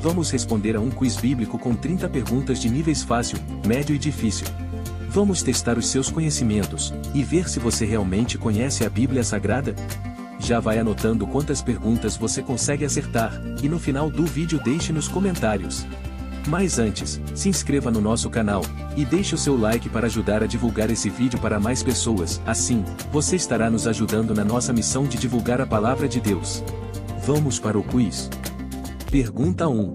Vamos responder a um quiz bíblico com 30 perguntas de níveis fácil, médio e difícil. Vamos testar os seus conhecimentos e ver se você realmente conhece a Bíblia Sagrada? Já vai anotando quantas perguntas você consegue acertar, e no final do vídeo deixe nos comentários. Mas antes, se inscreva no nosso canal, e deixe o seu like para ajudar a divulgar esse vídeo para mais pessoas, assim, você estará nos ajudando na nossa missão de divulgar a Palavra de Deus. Vamos para o quiz. Pergunta 1.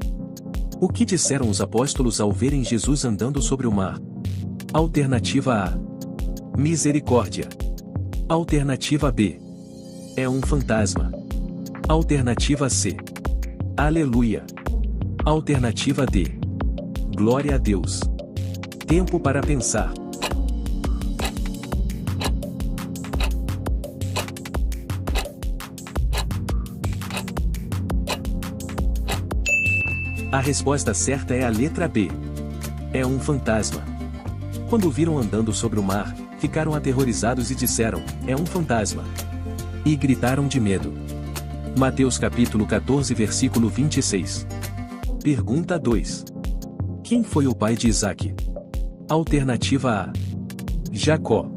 O que disseram os apóstolos ao verem Jesus andando sobre o mar? Alternativa A. Misericórdia. Alternativa B. É um fantasma. Alternativa C. Aleluia. Alternativa D. Glória a Deus. Tempo para pensar. A resposta certa é a letra B. É um fantasma. Quando o viram andando sobre o mar, ficaram aterrorizados e disseram, é um fantasma. E gritaram de medo. Mateus capítulo 14 versículo 26. Pergunta 2. Quem foi o pai de Isaque? Alternativa A. Jacó.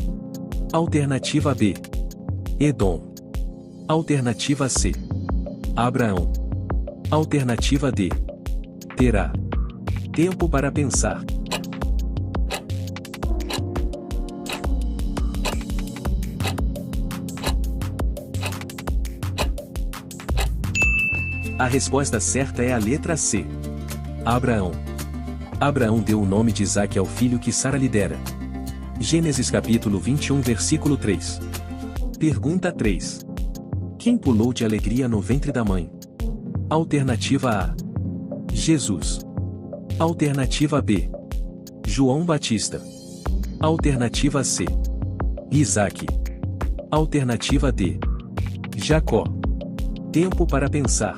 Alternativa B. Edom. Alternativa C. Abraão. Alternativa D. Terá. Tempo para pensar. A resposta certa é a letra C. Abraão. Abraão deu o nome de Isaque ao filho que Sara lhe dera. Gênesis capítulo 21 versículo 3. Pergunta 3. Quem pulou de alegria no ventre da mãe? Alternativa A. Jesus. Alternativa B. João Batista. Alternativa C. Isaque. Alternativa D. Jacó. Tempo para pensar.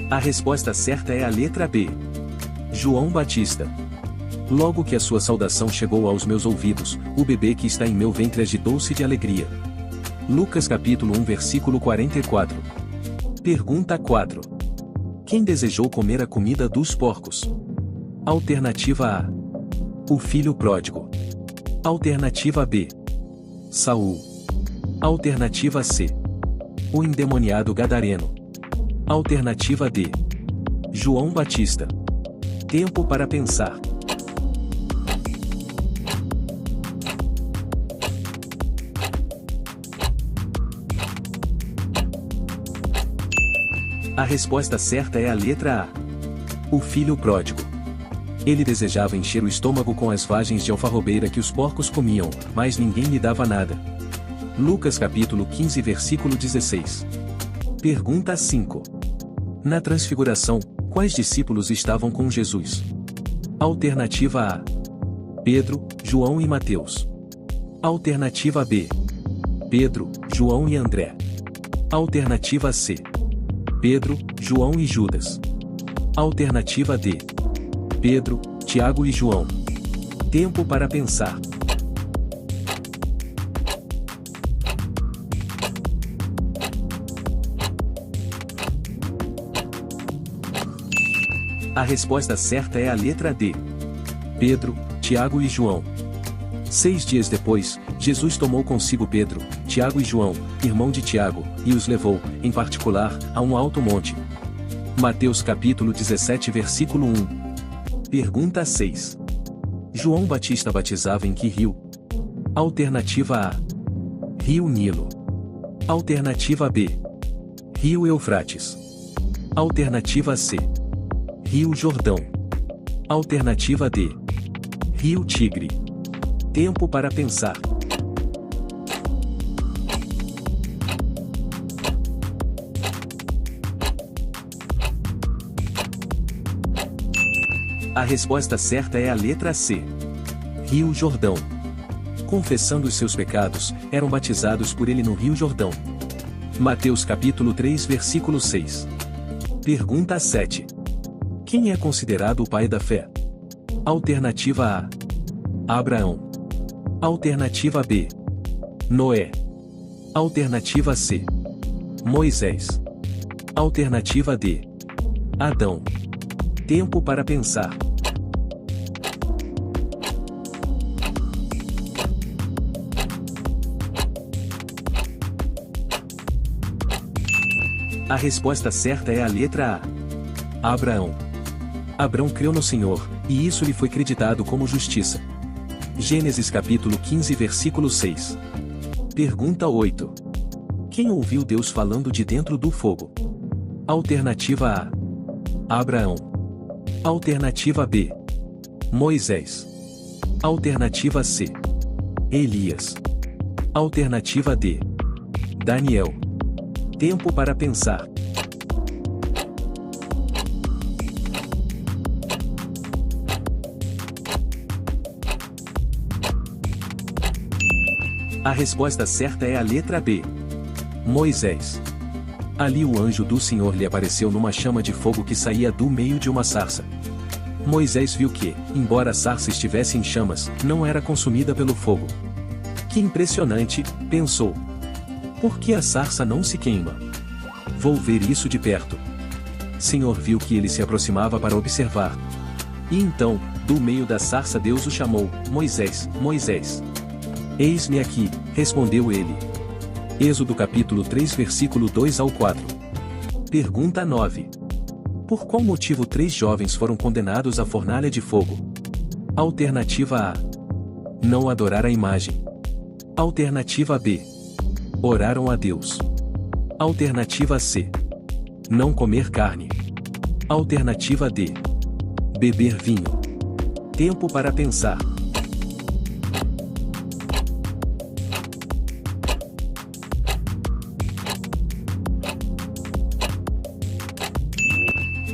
A resposta certa é a letra B. João Batista. Logo que a sua saudação chegou aos meus ouvidos, o bebê que está em meu ventre agitou-se de alegria. Lucas capítulo 1 versículo 44. Pergunta 4. Quem desejou comer a comida dos porcos? Alternativa A. O filho pródigo. Alternativa B. Saul. Alternativa C. O endemoniado gadareno. Alternativa D. João Batista. Tempo para pensar. A resposta certa é a letra A. O filho pródigo. Ele desejava encher o estômago com as vagens de alfarrobeira que os porcos comiam, mas ninguém lhe dava nada. Lucas capítulo 15 versículo 16. Pergunta 5. Na transfiguração, quais discípulos estavam com Jesus? Alternativa A. Pedro, João e Mateus. Alternativa B. Pedro, João e André. Alternativa C. Pedro, João e Judas. Alternativa D. Pedro, Tiago e João. Tempo para pensar. A resposta certa é a letra D. Pedro, Tiago e João. 6 dias depois, Jesus tomou consigo Pedro, Tiago e João, irmão de Tiago, e os levou, em particular, a um alto monte. Mateus capítulo 17 versículo 1. Pergunta 6. João Batista batizava em que rio? Alternativa A. Rio Nilo. Alternativa B. Rio Eufrates. Alternativa C. Rio Jordão. Alternativa D. Rio Tigre. Tempo para pensar. A resposta certa é a letra C. Rio Jordão. Confessando os seus pecados, eram batizados por ele no Rio Jordão. Mateus capítulo 3 versículo 6. Pergunta 7. Quem é considerado o pai da fé? Alternativa A. Abraão. Alternativa B. Noé. Alternativa C. Moisés. Alternativa D. Adão. Tempo para pensar. A resposta certa é a letra A. Abraão. Abrão creu no Senhor, e isso lhe foi creditado como justiça. Gênesis capítulo 15 versículo 6. Pergunta 8. Quem ouviu Deus falando de dentro do fogo? Alternativa A. Abraão. Alternativa B. Moisés. Alternativa C. Elias. Alternativa D. Daniel. Tempo para pensar. A resposta certa é a letra B. Moisés. Ali o anjo do Senhor lhe apareceu numa chama de fogo que saía do meio de uma sarça. Moisés viu que, embora a sarça estivesse em chamas, não era consumida pelo fogo. Que impressionante, pensou. Por que a sarça não se queima? Vou ver isso de perto. Senhor viu que ele se aproximava para observar. E então, do meio da sarça Deus o chamou: Moisés, Moisés. Eis-me aqui, respondeu ele. Êxodo capítulo 3 versículo 2 ao 4. Pergunta 9. Por qual motivo 3 jovens foram condenados à fornalha de fogo? Alternativa A. Não adorar a imagem. Alternativa B. Oraram a Deus. Alternativa C. Não comer carne. Alternativa D. Beber vinho. Tempo para pensar.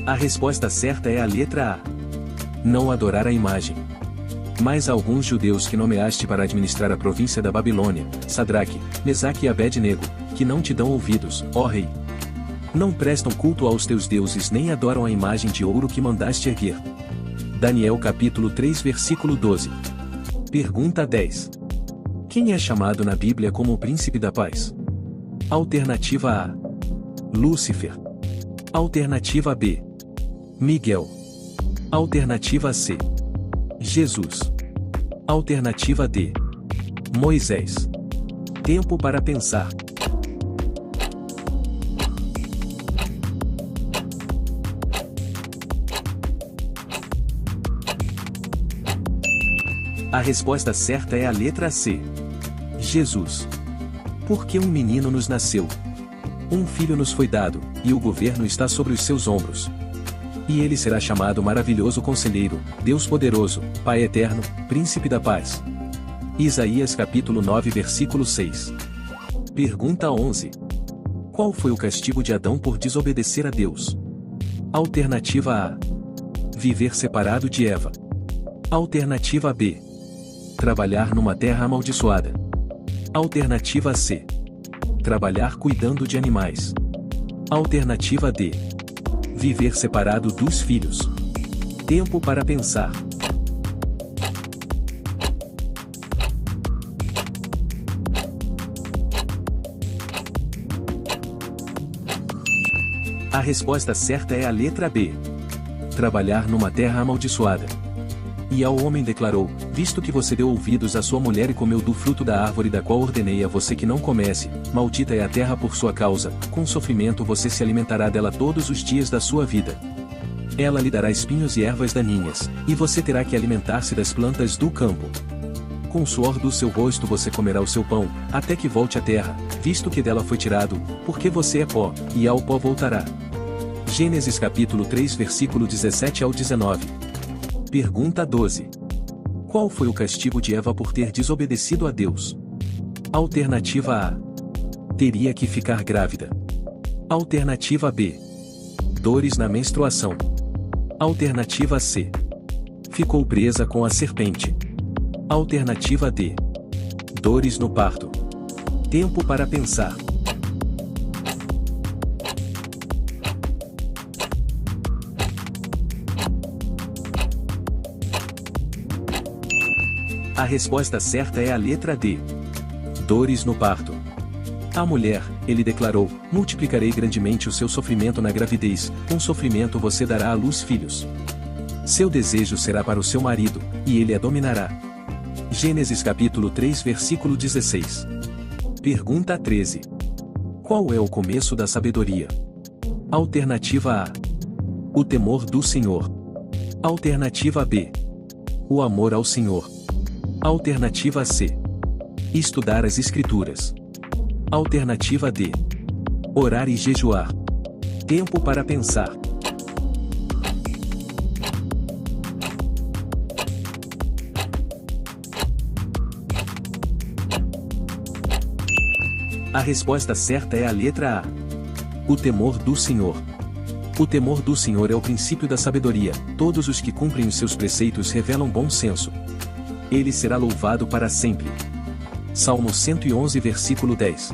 A resposta certa é a letra A. Não adorar a imagem. Mas alguns judeus que nomeaste para administrar a província da Babilônia, Sadraque, Mesaque e Abed-nego, que não te dão ouvidos, ó rei. Não prestam culto aos teus deuses nem adoram a imagem de ouro que mandaste erguer. Daniel capítulo 3 versículo 12. Pergunta 10. Quem é chamado na Bíblia como o príncipe da paz? Alternativa A. Lúcifer. Alternativa B. Miguel. Alternativa C. Jesus. Alternativa D. Moisés. Tempo para pensar. A resposta certa é a letra C. Jesus. Porque um menino nos nasceu. Um filho nos foi dado, e o governo está sobre os seus ombros. E ele será chamado Maravilhoso Conselheiro, Deus Poderoso, Pai Eterno, Príncipe da Paz. Isaías capítulo 9 versículo 6. Pergunta 11. Qual foi o castigo de Adão por desobedecer a Deus? Alternativa A. Viver separado de Eva. Alternativa B. Trabalhar numa terra amaldiçoada. Alternativa C. Trabalhar cuidando de animais. Alternativa D. Viver separado dos filhos. Tempo para pensar. A resposta certa é a letra B. Trabalhar numa terra amaldiçoada. E ao homem declarou: visto que você deu ouvidos à sua mulher e comeu do fruto da árvore da qual ordenei a você que não comesse, maldita é a terra por sua causa, com sofrimento você se alimentará dela todos os dias da sua vida. Ela lhe dará espinhos e ervas daninhas, e você terá que alimentar-se das plantas do campo. Com o suor do seu rosto você comerá o seu pão, até que volte à terra, visto que dela foi tirado, porque você é pó, e ao pó voltará. Gênesis capítulo 3 versículo 17 ao 19. Pergunta 12. Qual foi o castigo de Eva por ter desobedecido a Deus? Alternativa A. Teria que ficar grávida. Alternativa B. Dores na menstruação. Alternativa C. Ficou presa com a serpente. Alternativa D. Dores no parto. Tempo para pensar. A resposta certa é a letra D. Dores no parto. À mulher, ele declarou: multiplicarei grandemente o seu sofrimento na gravidez, com sofrimento você dará à luz filhos. Seu desejo será para o seu marido, e ele a dominará. Gênesis capítulo 3 versículo 16. Pergunta 13. Qual é o começo da sabedoria? Alternativa A. O temor do Senhor. Alternativa B. O amor ao Senhor. Alternativa C. Estudar as Escrituras. Alternativa D. Orar e jejuar. Tempo para pensar. A resposta certa é a letra A. O temor do Senhor. O temor do Senhor é o princípio da sabedoria. Todos os que cumprem os seus preceitos revelam bom senso. Ele será louvado para sempre. Salmo 111 versículo 10.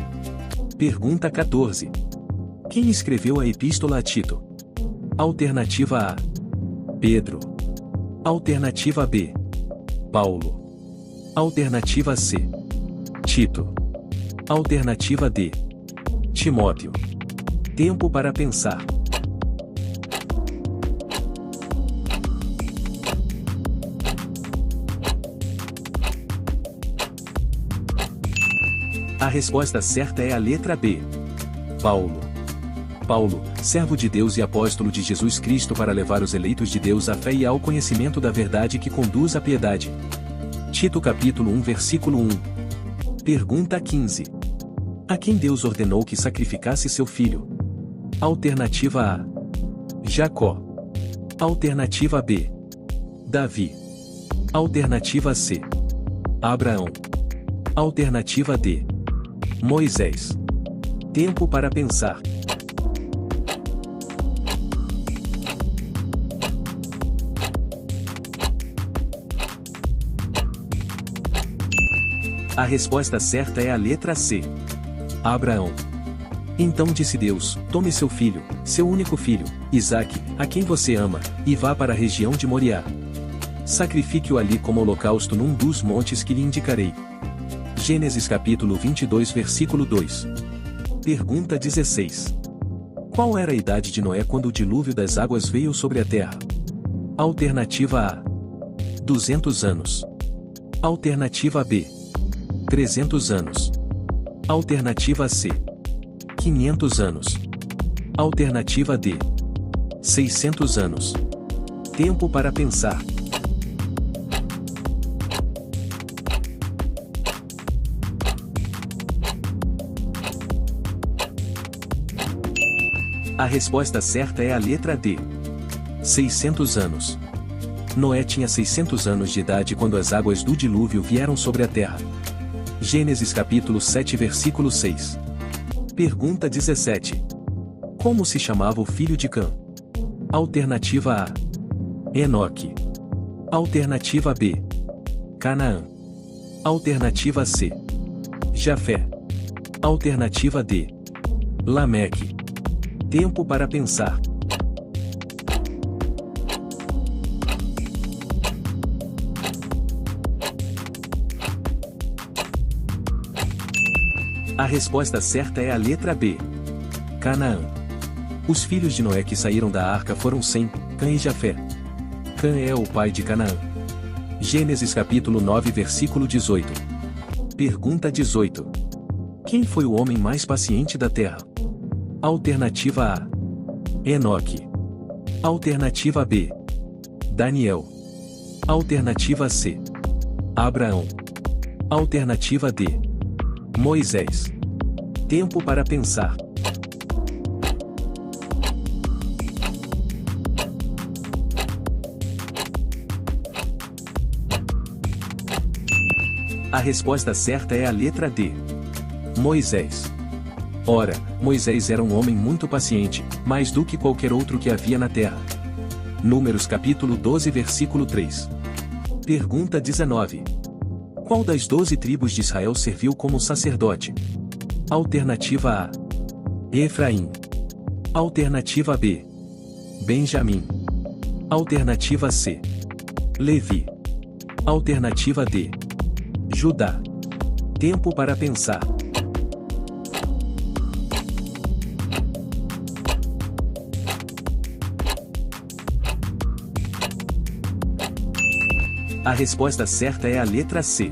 Pergunta 14. Quem escreveu a Epístola a Tito? Alternativa A. Pedro. Alternativa B. Paulo. Alternativa C. Tito. Alternativa D. Timóteo. Tempo para pensar. A resposta certa é a letra B. Paulo. Paulo, servo de Deus e apóstolo de Jesus Cristo para levar os eleitos de Deus à fé e ao conhecimento da verdade que conduz à piedade. Tito capítulo 1 versículo 1. Pergunta 15. A quem Deus ordenou que sacrificasse seu filho? Alternativa A. Jacó. Alternativa B. Davi. Alternativa C. Abraão. Alternativa D. Moisés. Tempo para pensar. A resposta certa é a letra C. Abraão. Então disse Deus: tome seu filho, seu único filho, Isaque, a quem você ama, e vá para a região de Moriá. Sacrifique-o ali como holocausto num dos montes que lhe indicarei. Gênesis capítulo 22 versículo 2. Pergunta 16. Qual era a idade de Noé quando o dilúvio das águas veio sobre a terra? Alternativa A. 200 anos. Alternativa B. 300 anos. Alternativa C. 500 anos. Alternativa D. 600 anos. Tempo para pensar. A resposta certa é a letra D. 600 anos. Noé tinha 600 anos de idade quando as águas do dilúvio vieram sobre a terra. Gênesis capítulo 7 versículo 6. Pergunta 17. Como se chamava o filho de Cã? Alternativa A. Enoque. Alternativa B. Canaã. Alternativa C. Jafé. Alternativa D. Lameque. Tempo para pensar. A resposta certa é a letra B. Canaã. Os filhos de Noé que saíram da arca foram Sem, Cã e Jafé. Cã é o pai de Canaã. Gênesis capítulo 9 versículo 18. Pergunta 18. Quem foi o homem mais paciente da terra? Alternativa A. Enoque. Alternativa B. Daniel. Alternativa C. Abraão. Alternativa D. Moisés. Tempo para pensar. A resposta certa é a letra D. Moisés. Ora, Moisés era um homem muito paciente, mais do que qualquer outro que havia na terra. Números capítulo 12 versículo 3. Pergunta 19. Qual das 12 tribos de Israel serviu como sacerdote? Alternativa A. Efraim. Alternativa B. Benjamim. Alternativa C. Levi. Alternativa D. Judá. Tempo para pensar. A resposta certa é a letra C.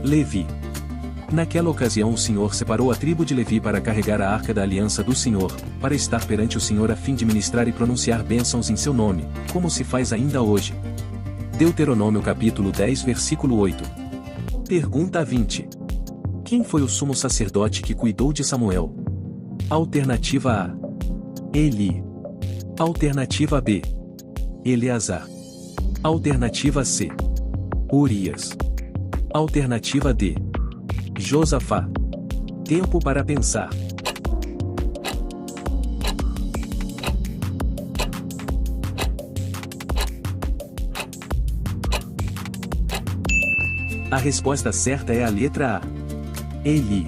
Levi. Naquela ocasião o Senhor separou a tribo de Levi para carregar a arca da aliança do Senhor, para estar perante o Senhor a fim de ministrar e pronunciar bênçãos em seu nome, como se faz ainda hoje. Deuteronômio capítulo 10 versículo 8. Pergunta 20. Quem foi o sumo sacerdote que cuidou de Samuel? Alternativa A. Eli. Alternativa B. Eleazar. Alternativa C. Urias. Alternativa D. Josafá. Tempo para pensar. A resposta certa é a letra A. Eli.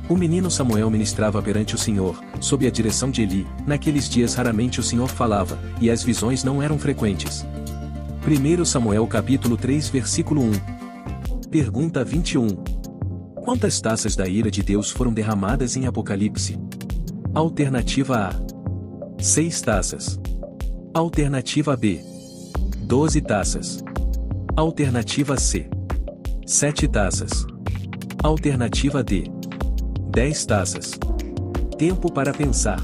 O menino Samuel ministrava perante o Senhor, sob a direção de Eli. Naqueles dias raramente o Senhor falava, e as visões não eram frequentes. 1 Samuel capítulo 3 versículo 1. Pergunta 21. Quantas taças da ira de Deus foram derramadas em Apocalipse? Alternativa A. 6 taças. Alternativa B. 12 taças. Alternativa C. 7 taças. Alternativa D. 10 taças. Tempo para pensar.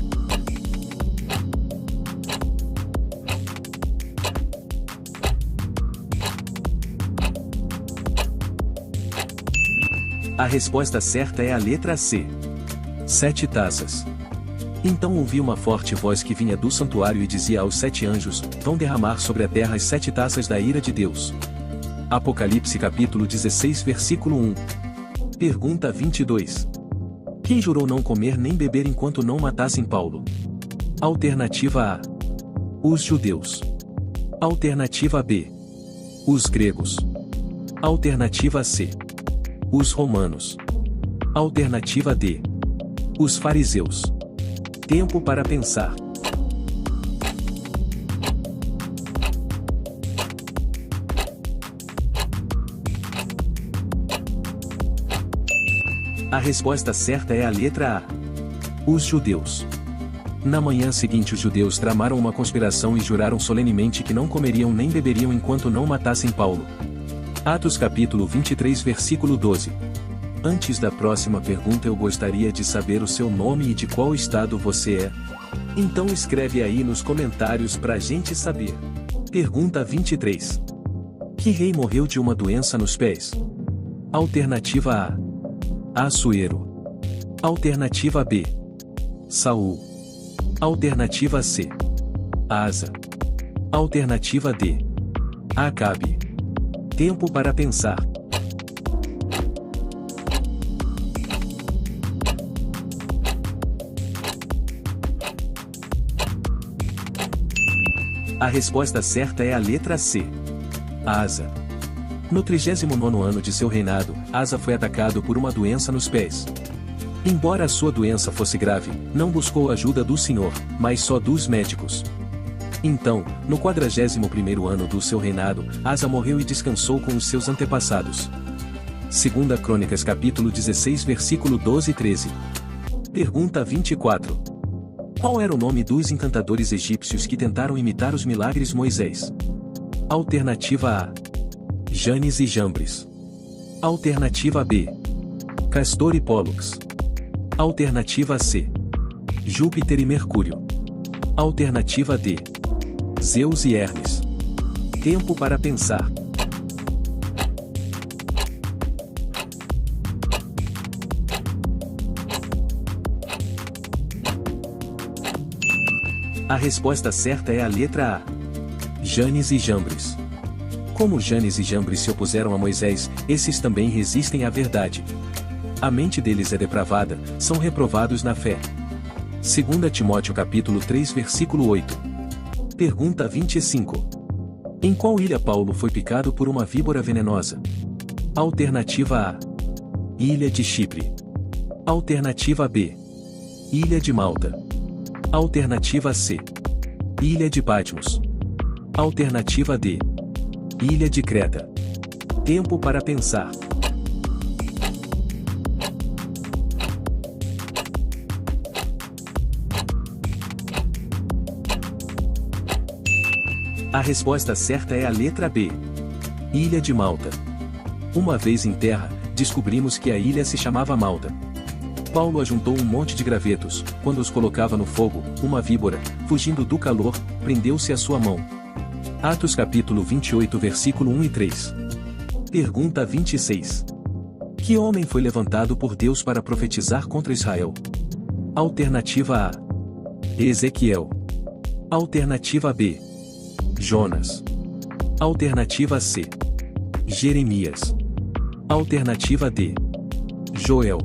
A resposta certa é a letra C. 7 taças. Então ouvi uma forte voz que vinha do santuário e dizia aos 7 anjos: vão derramar sobre a terra as 7 taças da ira de Deus. Apocalipse capítulo 16 versículo 1. Pergunta 22. Quem jurou não comer nem beber enquanto não matassem Paulo? Alternativa A. Os judeus. Alternativa B. Os gregos. Alternativa C. Os romanos. Alternativa D. Os fariseus. Tempo para pensar. A resposta certa é a letra A. Os judeus. Na manhã seguinte os judeus tramaram uma conspiração e juraram solenemente que não comeriam nem beberiam enquanto não matassem Paulo. Atos capítulo 23 versículo 12. Antes da próxima pergunta eu gostaria de saber o seu nome e de qual estado você é. Então escreve aí nos comentários pra gente saber. Pergunta 23. Que rei morreu de uma doença nos pés? Alternativa A. Assuero. Alternativa B. Saul. Alternativa C. Asa. Alternativa D. Acabe. Tempo para pensar. A resposta certa é a letra C. Asa. No 39º ano de seu reinado, Asa foi atacado por uma doença nos pés. Embora a sua doença fosse grave, não buscou a ajuda do Senhor, mas só dos médicos. Então, no 41º ano do seu reinado, Asa morreu e descansou com os seus antepassados. 2 Crônicas capítulo 16 versículo 12 e 13. Pergunta 24. Qual era o nome dos encantadores egípcios que tentaram imitar os milagres Moisés? Alternativa A. Janes e Jambres. Alternativa B. Castor e Pólux. Alternativa C. Júpiter e Mercúrio. Alternativa D. Zeus e Hermes. Tempo para pensar. A resposta certa é a letra A. Janes e Jambres. Como Janes e Jambres se opuseram a Moisés, esses também resistem à verdade. A mente deles é depravada, são reprovados na fé. 2 Timóteo capítulo 3 versículo 8. Pergunta 25. Em qual ilha Paulo foi picado por uma víbora venenosa? Alternativa A. Ilha de Chipre. Alternativa B. Ilha de Malta. Alternativa C. Ilha de Patmos. Alternativa D. Ilha de Creta. Tempo para pensar. A resposta certa é a letra B. Ilha de Malta. Uma vez em terra, descobrimos que a ilha se chamava Malta. Paulo ajuntou um monte de gravetos. Quando os colocava no fogo, uma víbora, fugindo do calor, prendeu-se à sua mão. Atos capítulo 28 versículo 1 e 3. Pergunta 26. Que homem foi levantado por Deus para profetizar contra Israel? Alternativa A. Ezequiel. Alternativa B. Jonas. Alternativa C. Jeremias. Alternativa D. Joel.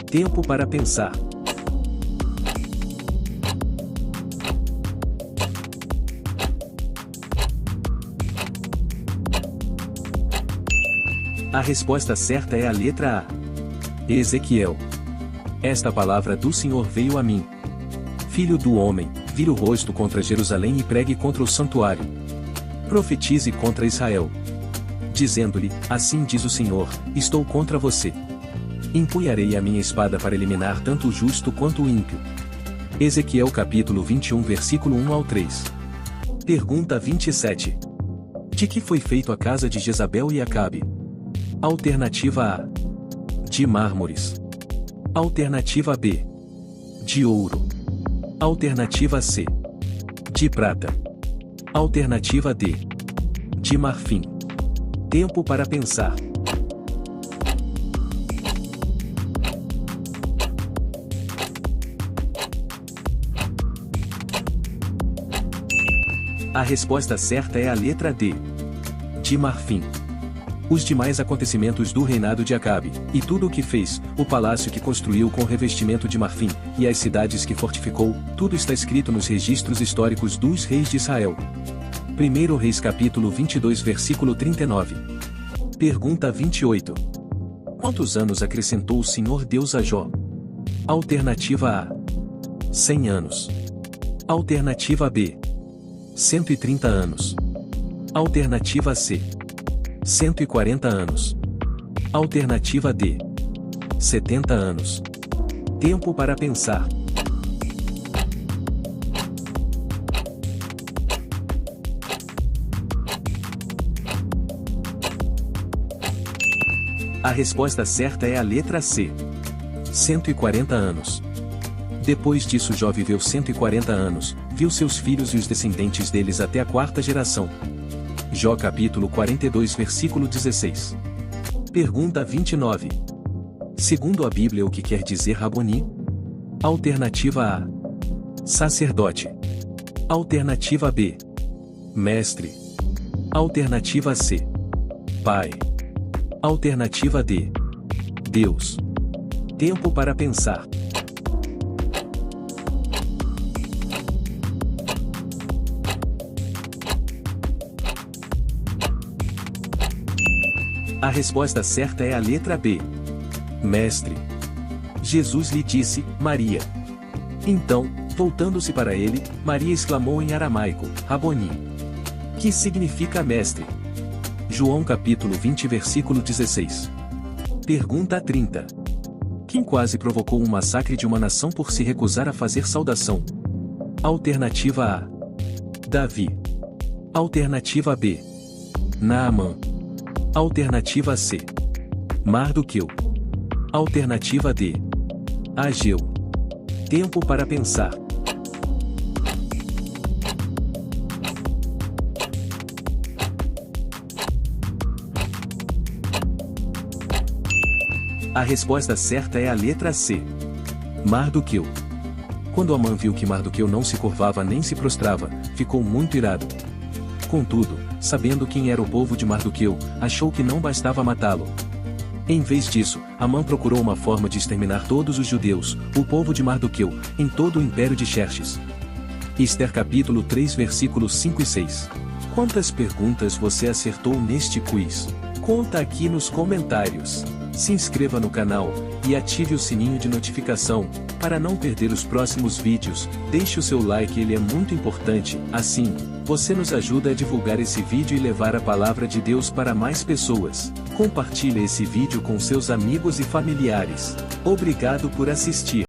Tempo para pensar. A resposta certa é a letra A. Ezequiel. Esta palavra do Senhor veio a mim. Filho do homem, vire o rosto contra Jerusalém e pregue contra o santuário. Profetize contra Israel. Dizendo-lhe, assim diz o Senhor, estou contra você. Empunharei a minha espada para eliminar tanto o justo quanto o ímpio. Ezequiel capítulo 21 versículo 1 ao 3. Pergunta 27. De que foi feito a casa de Jezabel e Acabe? Alternativa A. De mármores. Alternativa B. De ouro. Alternativa C. De prata. Alternativa D. De marfim. Tempo para pensar. A resposta certa é a letra D. De marfim. Os demais acontecimentos do reinado de Acabe, e tudo o que fez, o palácio que construiu com revestimento de marfim, e as cidades que fortificou, tudo está escrito nos registros históricos dos reis de Israel. 1 Reis capítulo 22 versículo 39. Pergunta 28. Quantos anos acrescentou o Senhor Deus a Jó? Alternativa A. 100 anos. Alternativa B. 130 anos. Alternativa C. 140 anos. Alternativa D. 70 anos. Tempo para pensar. A resposta certa é a letra C. 140 anos. Depois disso Jó viveu 140 anos, viu seus filhos e os descendentes deles até a quarta geração. Jó capítulo 42 versículo 16. Pergunta 29. Segundo a Bíblia, o que quer dizer Raboni? Alternativa A. Sacerdote. Alternativa B. Mestre. Alternativa C. Pai. Alternativa D. Deus. Tempo para pensar. A resposta certa é a letra B. Mestre. Jesus lhe disse, Maria. Então, voltando-se para ele, Maria exclamou em aramaico, Raboni. Que significa mestre? João capítulo 20 versículo 16. Pergunta 30. Quem quase provocou um massacre de uma nação por se recusar a fazer saudação? Alternativa A. Davi. Alternativa B. Naamã. Alternativa C. Mardoqueu. Alternativa D. Ageu. Tempo para pensar. A resposta certa é a letra C. Mardoqueu. Quando Amã viu que Mardoqueu não se curvava nem se prostrava, ficou muito irado. Contudo, sabendo quem era o povo de Mardoqueu, achou que não bastava matá-lo. Em vez disso, Amã procurou uma forma de exterminar todos os judeus, o povo de Mardoqueu, em todo o império de Xerxes. Ester capítulo 3 versículos 5 e 6. Quantas perguntas você acertou neste quiz? Conta aqui nos comentários. Se inscreva no canal e ative o sininho de notificação, para não perder os próximos vídeos. Deixe o seu like, ele é muito importante, assim, você nos ajuda a divulgar esse vídeo e levar a palavra de Deus para mais pessoas. Compartilhe esse vídeo com seus amigos e familiares. Obrigado por assistir.